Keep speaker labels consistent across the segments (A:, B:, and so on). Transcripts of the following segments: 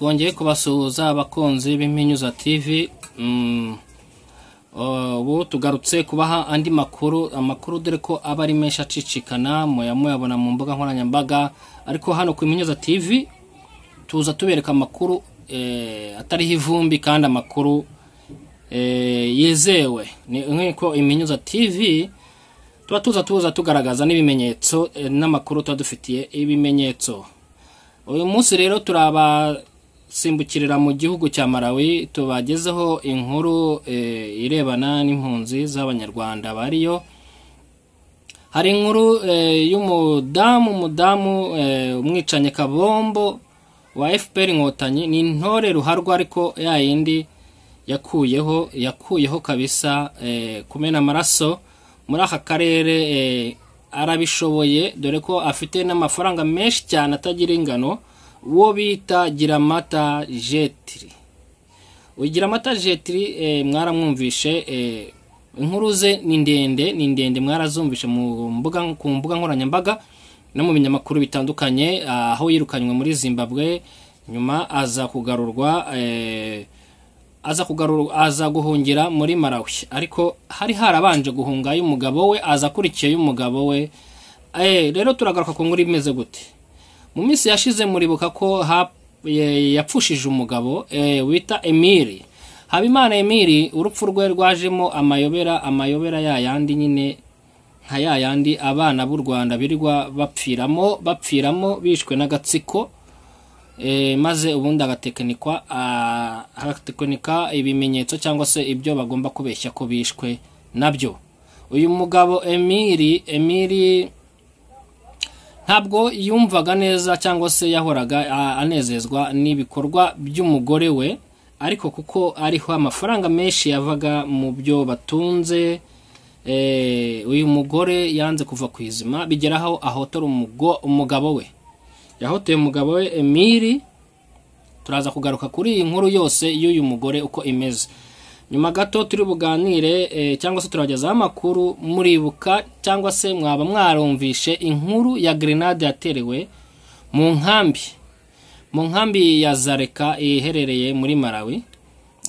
A: twongeye kubasuhuza abakunzi b'Impinyuza TV. Ubu tugarutse kubaha andi amakuru dore ko aba ari menshi acicikana muyabona mu mbuga nkoranyambaga, ariko hano ku Impinyuza TV tuza tubereka amakuru atariho ivumbi kandi amakuru yezewe. Ni nk'uko Impinyuza TV tuza tugaragaza n'ibimenyetso n'amakuru dufitiye ibimenyetso. Uyu munsi rero turabasimbukirira mu gihugu cya Malawi, tubagezeho inkuru irebana n'impunzi z'abanyarwanda bariyo. Hari inkuru y'umudamu umwicanye kabombo wa FPR Inkotanyi, ni intore ruharwa ariko yayindi yakuyeho kabisa kumena amaraso muri aka karere. Arabishoboye dore ko afite n'amafaranga menshi cyane atagira ingano, uwo bita Giramata Jetri. Giramata Jetri mwaramwumvishe, inkuru ze ni ndende mwarazumvishe ku mbuga nkoranyambaga no mu binyamakuru bitandukanye, aho yirukanywe muri Zimbabwe, nyuma aza kugarurwa aza guhungira muri Malawi, ariko hari harabanje guhunga y'umugabo we, aza kurikiye y'umugabo we. Rero turagaruka ku nkuru imeze gute. Mu minsi yashize muribuka ko yapfushije umugabo wita Emiri Habimana. Emiri urupfu rwe rwajemo amayobera yayandi nyine nka yayandi abana b'u Rwanda birirwa bapfiramo bishwe n'agatsiko, maze ubundi agatekinika ibimenyetso cyangwa se ibyo bagomba kubeshya ko bishwe nabyo. Uyu mugabo Emiri ntabwo yumvaga neza cyangwa se yahoraga anezezwa n'ibikorwa by'umugore we, ariko kuko ariho amafaranga menshi yavaga mu byo batunze, uyu mugore yanze kuva ku izima, bigeraho ahotora umugabo we. Yahoteye umugabo we Emiri. Turaza kugaruka kuri iyi nkuru yose y'uyu mugore uko imeze. Nyuma gato turi buganire cyangwa se turagezaho amakuru. Muribuka cyangwa se mwaba mwarumvishe inkuru ya grenade yaterewe mu nkambi ya Zareka iherereye muri Malawi,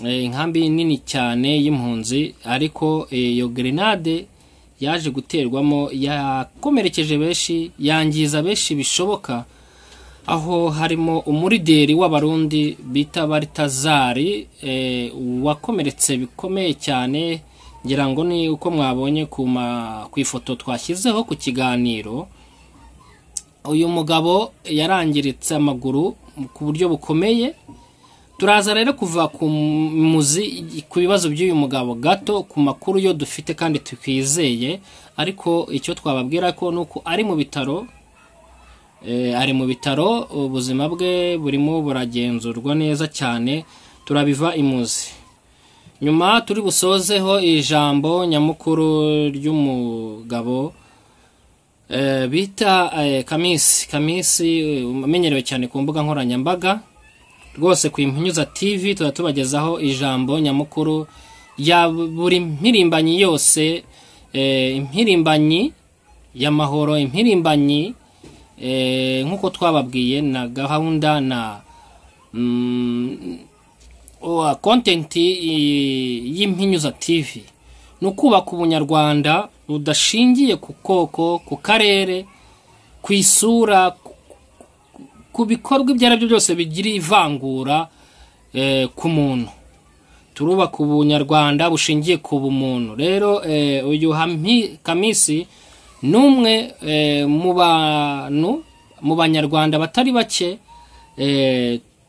A: inkambi nini cyane y'impunzi, ariko iyo grenade yaje guterwamo yakomerekeje benshi, yangiza benshi bishoboka, aho harimo umurideri w'abarundi bita Baritazari wakomeretse bikomeye cyane. Ngira ngo ni uko mwabonye ku ifoto twashyizeho ku kiganiro. Uyu mugabo yarangiritse amaguru ku buryo bukomeye. Turaza rero kuva ku bibazo by'uyu mugabo gato ku makuru yo dufite kandi twizeye, ariko icyo twababwira ko nuko ari mu bitaro. Ubuzima bwe burimo buragenzurwa neza cyane, turabiva imuzi. Nyuma turi busozeho ijambo nyamukuru ry'umugabo bita Kamisi, umenyerewe cyane ku mbuga nkoranyambaga. Rwose ku Impinyuza TV tubagezaho ijambo nyamukuru ya buri mpirimbanyi yose, impirimbanyi y'amahoro, impirimbanyi nk'uko twababwiye na gahunda na content y'Impinyuza TV no kubaka ubunyarwanda budashingiye ku koko, ku karere, ku isura, ku bikorwa ibyo aribyo byose bigira ivangura ku muntu. Turubaka ubunyarwanda bushingiye ku bumuntu. Rero uyu Kamisi numwe mu banyarwanda batari bake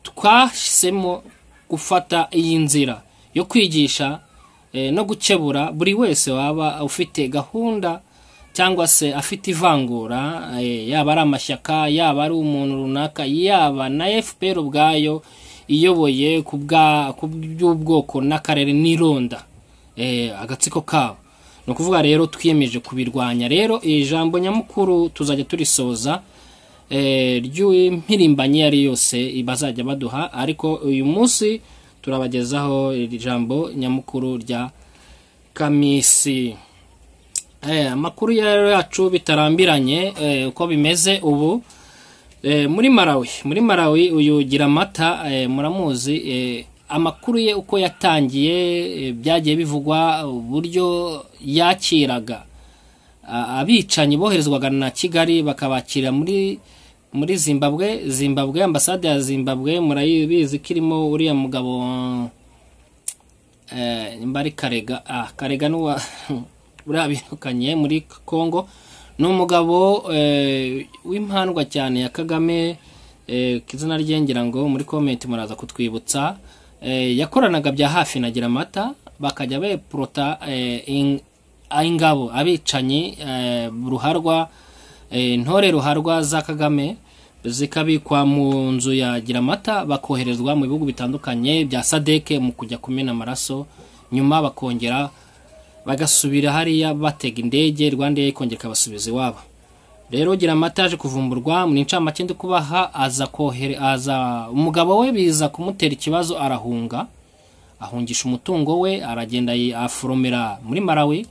A: twashyizemo gufata iyi nzira yo kwigisha no gukebura buri wese waba ufite gahunda cyangwa se afite ivangura, yaba ari amashyaka, yaba ari umuntu runaka, yaba na FPR ubwayo iyoboye ku by'ubwoko n'akarere n'ironda agatsiko kabo. No kuvuga rero twiyemeje kubirwanya. Rero ijambo nyamukuru tuzajya turisoza ry'impirimbanyi yari yose bazajya baduha, ariko uyu munsi turabagezaho ijambo nyamukuru rya Kamisi. Amakuru yacu bitarambiranye uko bimeze ubu. muri Malawi uyu Giramata muramuzi amakuru ye uko yatangiye byagiye bivugwa uburyo yakiraga abicanyi boherezwaga na Kigali bakabakira muri Zimbabwe ambasade ya Zimbabwe murayibizi kirimo uriya mugabo imbari Karega n'uwa urabirukanye muri Kongo n'umugabo w'impandwa cyane ya Kagame kizina ryengera ngo muri comment muraza kutwibutsa yakoranaga bya hafi na Giramata bakajya beprota ingabo abicanyi ruharwa ntore ruharwa za Kagame zikabikwa mu nzu ya Giramata bakoherezwa mu bihugu bitandukanye bya Sadeke mu kujya kumena amaraso nyuma bakongera bagasubira hariya batega indege Rwanda yikongera kabasubiza iwabo. Rero Giramata aje kuvumburwa mu ncamake ndi kubaha aza umugabo we biza kumutera ikibazo arahunga ahungisha umutungo we aragenda afuromera muri Malawi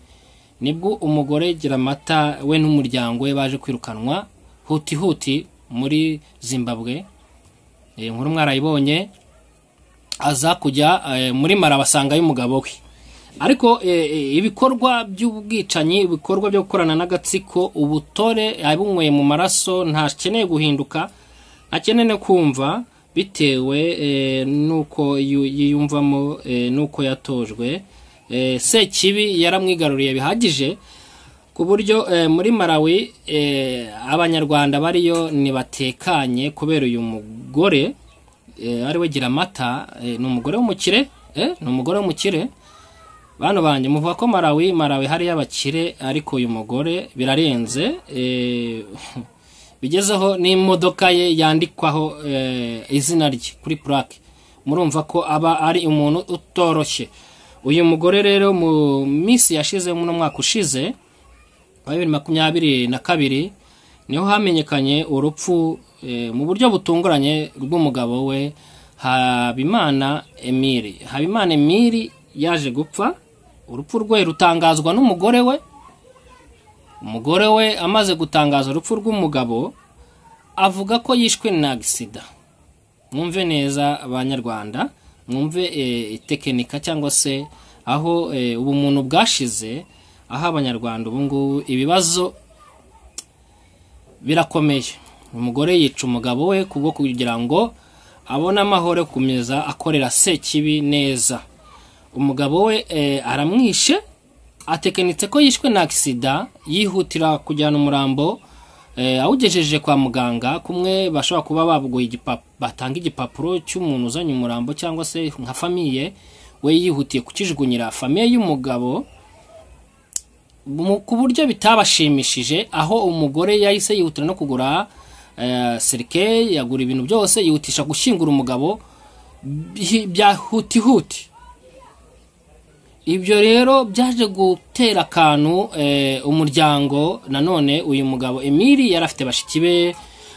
A: nibwo umugore Giramata we n'umuryango we baje kwirukanwa huti muri Zimbabwe inkuru mwarayibonye aza kujya muri Malawi basanga y'umugabo we ariko ibikorwa by'ubwicanyi ibikorwa byo gukorana n'agatsiko ubutore abunyweye mu maraso ntakeneye guhinduka akenene kumva bitewe nuko yiyumvamo nuko yatojwe Sekibi yaramwigaruriye bihagije ku buryo muri Malawi abanyarwanda bariyo nibatekanye kubera uyu mugore ari we Giramata ni umugore w'umukire ni umugore w'umukire bano banje muvuga ko Malawi hari y'abakire ariko uyu mugore birarenze bigezeho n'imodoka ye yandikwaho izina rye kuri plaque murumva ko aba ari umuntu utoroshye uyu mugore rero mu minsi yashize mu mwaka ushize wa 2022 niho hamenyekanye urupfu mu buryo butunguranye rw'umugabo we Habimana Emile yaje gupfa urupfu rwe rutangazwa n'umugore we amaze gutangaza urupfu rw'umugabo avuga ko yishwe na agisida mwumve neza abanyarwanda mwumve tekinika cyangwa se aho ubumuntu bwashize aho abanyarwanda ubungu ibibazo birakomeye umugore yica umugabo we kubwo kugira ngo abone amahoro kumeza akorera Sekibi neza umugabo we aramwishe atekenitse ko yishwe na agisida yihutira kujyana umurambo awugejeje kwa muganga kumwe bashobora kuba babugoye batanga igipapuro cy'umuntu uzanye umurambo cyangwa se nka famiye we yihutiye kukijugunyira famiye y'umugabo ku buryo bitabashimishije aho umugore yahise yihutira no kugura serike yagura ibintu byose yihutisha gushyingura umugabo bya huti ibyo rero byaje gutera akantu umuryango nanone uyu mugabo Emile yarafite bashiki be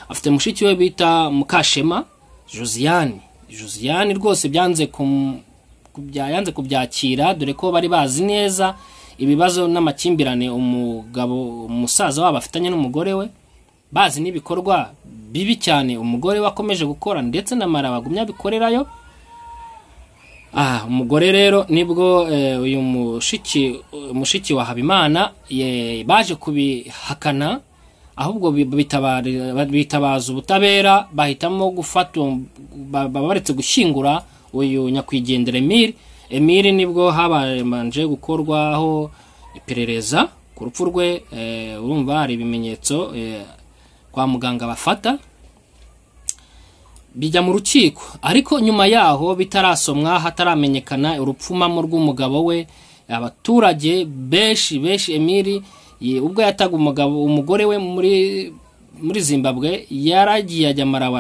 A: afite mushiki we bita Mukashema Josiane rwose byanze kubyakira dore ko bari bazi neza ibibazo n'amakimbirane umugabo umusaza wabo afitanye n'umugore we bazi n'ibikorwa bibi cyane umugore wakomeje gukora ndetse na Mara bagumya bikorerayo umugore rero nibwo uyu mushiki wa Habimana baje kubihakana ahubwo bitabaza ubutabera bahitamo gufata babaretse gushyingura uyu nyakwigendera Emile nibwo habanje gukorwaho iperereza ku rupfu rwe urumva hari ibimenyetso kwa muganga bafata bijya mu rukiko ariko nyuma yaho bitarasomwa hataramenyekana urupfumamo rw'umugabo we abaturage beshi Emile ubwo yataga umugore we muri Zimbabwe yaragiye ajya Malawi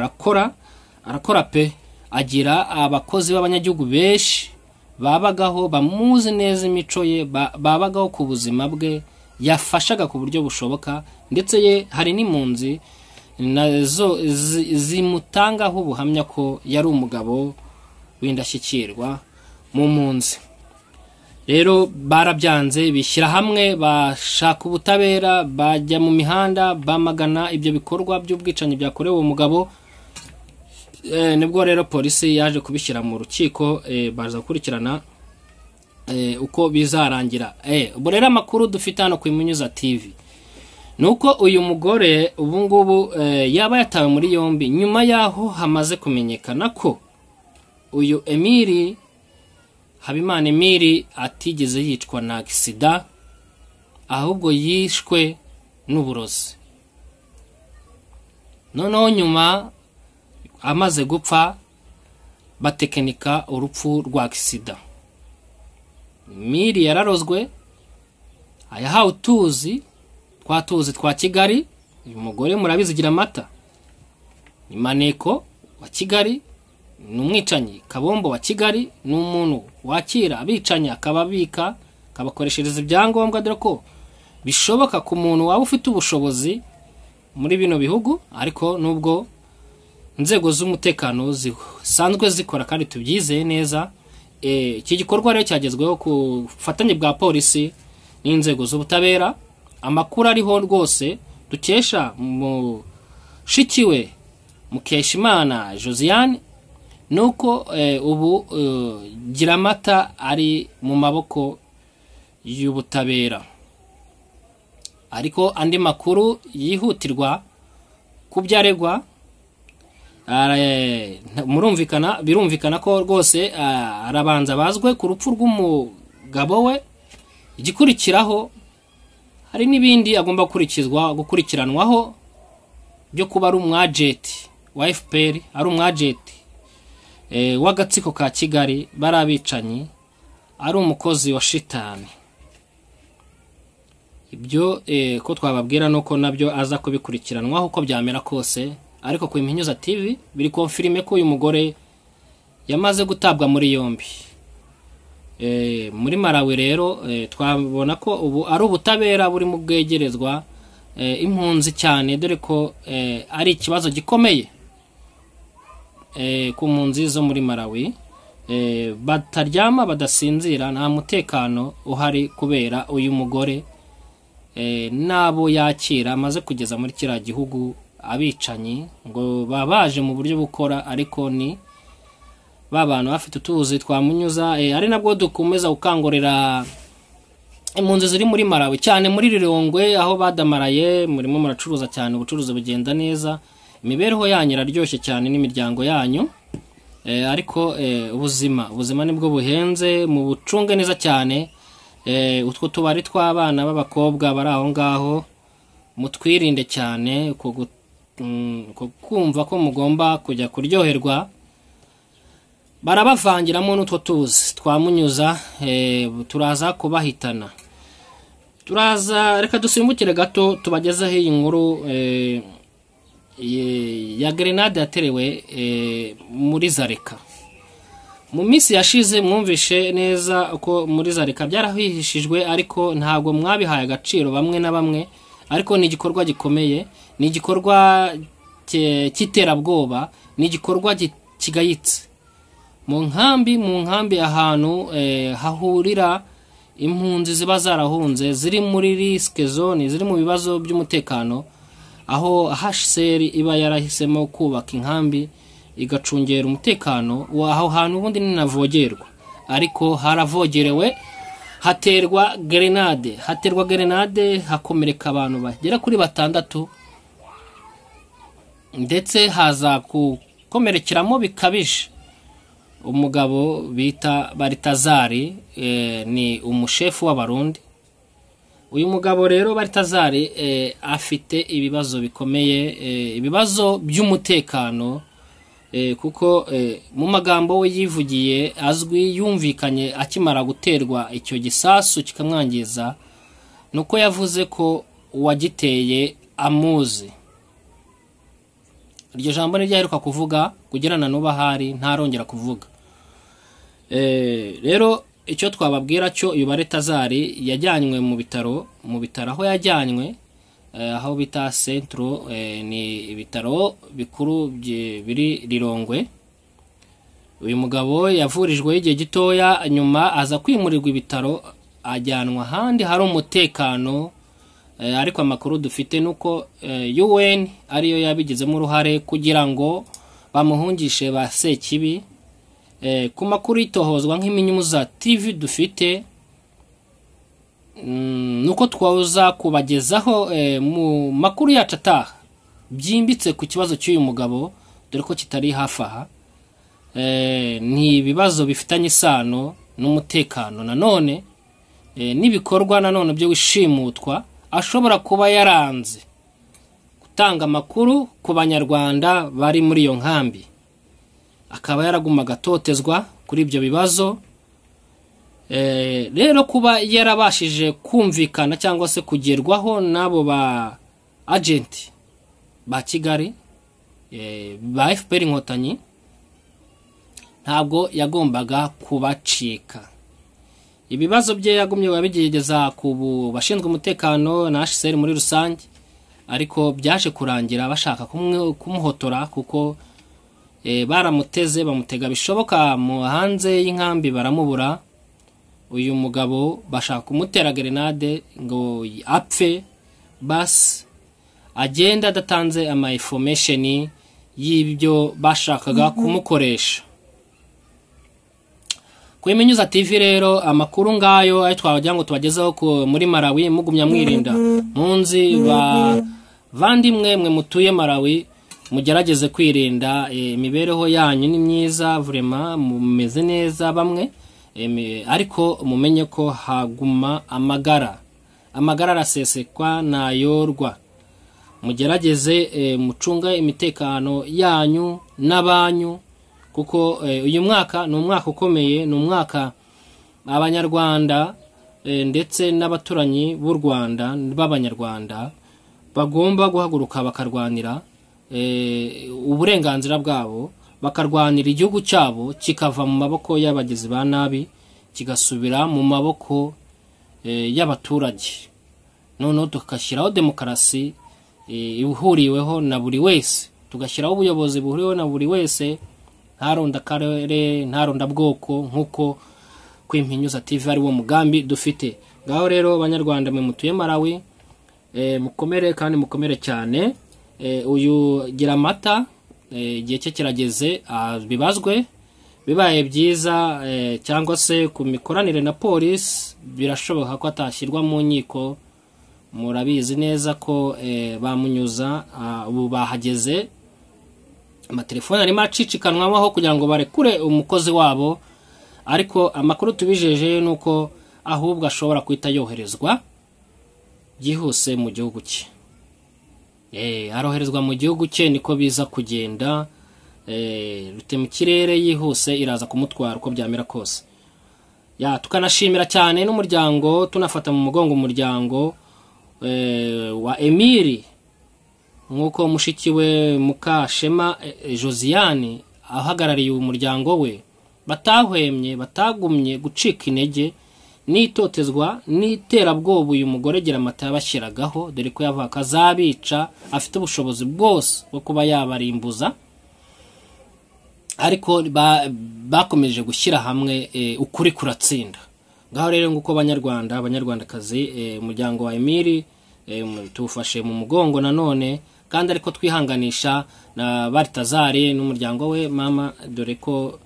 A: arakora pe agira abakozi b'abanyagihugu beshi babagaho bamuzi neza imico ye babagaho ku buzima bwe yafashaga ku buryo bushoboka ndetse ye hari n'impunzi nazo zimutangaho ubuhamya ko yari umugabo w'indashyikirwa mu mpunzi rero barabyanze bishyira hamwe bashaka ubutabera bajya mu mihanda bamagana ibyo bikorwa by'ubwicanyi byakorewe uwo mugabo. Nibwo rero polisi yaje kubishyira mu rukiko baza gukurikirana uko bizarangira. Ubu rero amakuru dufite hano ku Imunyuza TV nuko uyu mugore ubu ngubu yaba yatawe muri yombi nyuma yaho hamaze kumenyekana ko uyu Emile Habimana Emile atigeze yicwa na accident ahubwo yishwe n'uburozi. Noneho nyuma amaze gupfa batekinika urupfu rwa accident. Emile yararozwe ayahawe utuzi twa Kigali. Uyu mugore murabizigira amata ni Maneko wa Kigali, n'umwicanyi Kabombo wa Kigali, n'umuntu wakira abicanya akababika akabakoreshereza ibyangombwa, dore ko bishoboka ku muntu waba ufite ubushobozi muri bino bihugu. Ariko nubwo inzego z'umutekano zisanzwe zikora kandi tubyizeye neza, iki gikorwa rero cyagezweho ku fatanye bwa polisi n'inzego z'ubutabera. Amakuru ariho rwose dukesha mu shikiwe Mukeshimana Josiane nuko ubu Giramata ari mu maboko y'ubutabera. Ariko andi makuru yihutirwa kubyaregwa birumvikana ko rwose arabanza bazwe ku rupfu rw'umugabo we. Igikurikiraho hari n'ibindi agomba gukurikiranwaho byo kuba ari umwagenti wa FPR, ari umwagenti w'agatsiko ka Kigali, barabicanyi, ari umukozi wa shitani. Ibyo ko twababwira nuko nabyo aza kubikurikiranwaho uko byamera kose. Ariko ku Imunyuza TV biri confirme ko uyu mugore yamaze gutabwa muri yombi muri Malawi. Rero twabona ko ubu ari ubutabera buri mu bwegerezwa impunzi cyane, dore ko ari ikibazo gikomeye ku mpunzi zo muri Malawi. Bataryama badasinzira, nta mutekano uhari kubera uyu mugore nabo yakira amaze kugeza muri kiriya gihugu. Abicanyi ngo babaje mu buryo bukora, ariko ni babantu bafite utuzi twamunyuza. Ari nabwo dukomeza gukangurira impunzi ziri muri Malawi cyane muri Rirongwe aho badamaraye. Murimo muracuruza cyane, ubucuruzi bugenda neza, imibereho yanyu iraryoshye cyane n'imiryango yanyu. Ariko ubuzima nibwo buhenze, mu bucunge neza cyane. Utwo tubari tw'abana b'abakobwa bari aho ngaho mutwirinde cyane, kumva ko mugomba kujya kuryoherwa. Barabavangiramo n'utwo tuzi twamunyuza, turaza kubahitana. Reka dusimbukire gato tubagezeho iyi nkuru ya grenade yaterewe muri Zareka. Mu minsi yashize mwumvishe neza uko muri Zareka byarahihishijwe, ariko ntabwo mwabihaye agaciro bamwe na bamwe. Ariko ni igikorwa gikomeye, ni igikorwa cy'iterabwoba, ni igikorwa kigayitse. Mu nkambi ahantu hahurira impunzi ziba zarahunze, ziri muri risk zone, ziri mu bibazo by'umutekano, aho HCR iba yarahisemo kubaka inkambi igacungera umutekano aho hantu. Ubundi ninavogerwa, ariko haravogerewe, haterwa grenade hakomereka abantu bagera kuri 6, ndetse haza gukomerekeramo bikabije umugabo bita Baritazari, ni umushefu w'Abarundi. Uyu mugabo rero Baritazari afite ibibazo bikomeye, ibibazo by'umutekano, kuko mu magambo we yivugiye azwi yumvikanye akimara guterwa icyo gisasu kikamwangiza, nuko yavuze ko uwagiteye amuzi. Iryo jambo niryaheruka kuvuga kugirana n'uba hari ntarongera kuvuga. Rero icyo twababwira cyo uyu Baritazari yajyanywe mu bitaro aho yajyanywe, aho bita Centro, ni ibitaro bikuru biri Rirongwe. uyu mugabo yavurijwe igihe gitoya nyuma aza kwimurirwa ibitaro ajyanwa handi hari umutekano ariko amakuru dufite nuko UN ariyo yabigizemo uruhare kugira ngo bamuhungishe ba Sekibi. Ku makuru itohozwa nk'iminyuza TV dufite nuko twaza kubagezaho mu makuru yacu ataha byimbitse ku kibazo cy'uyu mugabo dore ko kitari hafi aha. Ni ibibazo bifitanye isano n'umutekano nanone n'ibikorwa nanone byo gushimutwa ashobora kuba yaranze gutanga amakuru ku banyarwanda bari muri iyo nkambi, akaba yaragumaga totezwa kuri ibyo bibazo. Rero kuba yarabashije kumvikana cyangwa se kugerwaho nabo ba agent ba Kigali ba FPR Inkotanyi ntabwo yagombaga kubacika. Ibibazo bye yagumye babigegeza ku bashinzwe umutekano na HCR muri rusange, ariko byaje kurangira bashaka kumuhotora kuko baramuteze bamutega bishoboka mu hanze y'inkambi baramubura. Uyu mugabo bashaka kumutera grenade ngo apfe bas agenda adatanze ama information y'ibyo bashakaga kumukoresha. Kwimenyuza TV rero amakuru ngayo ayo twajya ngo tubagezaho muri Malawi mugumya mwirinda munzi vandimwe mwe mutuye Malawi mugerageze kwirinda imibereho yanyu ni myiza vraiment mumeze neza bamwe ariko mumenye ko haguma amagara arasesekwa nayorwa. Mugerageze mucunga imitekano yanyu n'abanyu kuko uyu mwaka ni umwaka ukomeye, ni umwaka abanyarwanda ndetse n'abaturanyi b'u Rwanda b'abanyarwanda bagomba guhaguruka bakarwanira uburenganzira bwabo, bakarwanira igihugu cyabo kikava mu maboko y'abagizi ba nabi kigasubira mu maboko y'abaturage. Noneho tukashyiraho demokarasi ihuriweho na buri wese, tugashyiraho ubuyobozi buhuriweho na buri wese, ntaronda karere ntaronda bwoko nkuko Kwimenyuza TV ari wo mugambi dufite. Ngaho rero abanyarwanda mwe mutuye Malawi mukomere kandi mukomere cyane. Uyu Giramata igihe cye kirageze bibazwe bibaye byiza cyangwa se ku mikoranire na polisi birashoboka ko atashyirwa mu nkiko. Murabizi neza ko bamunyuza ubu bahageze amatelefone arimo acicikanwaho kugira ngo barekure umukozi wabo, ariko amakuru tubijeje nuko ahubwo ashobora kwita yoherezwa byihuse mu gihugu cye. Aroherezwa mu gihugu cye niko biza kugenda rute mu kirere yihuse iraza kumutwara uko byamera kose. Tukanashimira cyane n'umuryango tunafata mu mugongo umuryango wa Emiri nkuko mushiki we Mukashema Josiane ahagarariye umuryango we batahwemye batagumye gucika intege n'itotezwa n'iterabwoba uyu mugore Giramata yabashyiragaho, dore ko yavuga kazabica afite ubushobozi bwose bwo kuba yabarimbuza, ariko bakomeje gushyira hamwe ukuri kuratsinda. Ngaho rero nguko abanyarwandakazi umuryango wa Emiri tufashe mu mugongo nanone, kandi ariko twihanganisha na Baritazari n'umuryango we mama, dore ko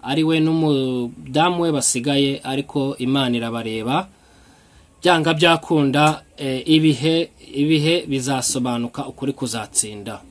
A: ari we n'umudamu we basigaye, ariko Imana irabareba byanga byakunda ibihe bizasobanuka ukuri kuzatsinda.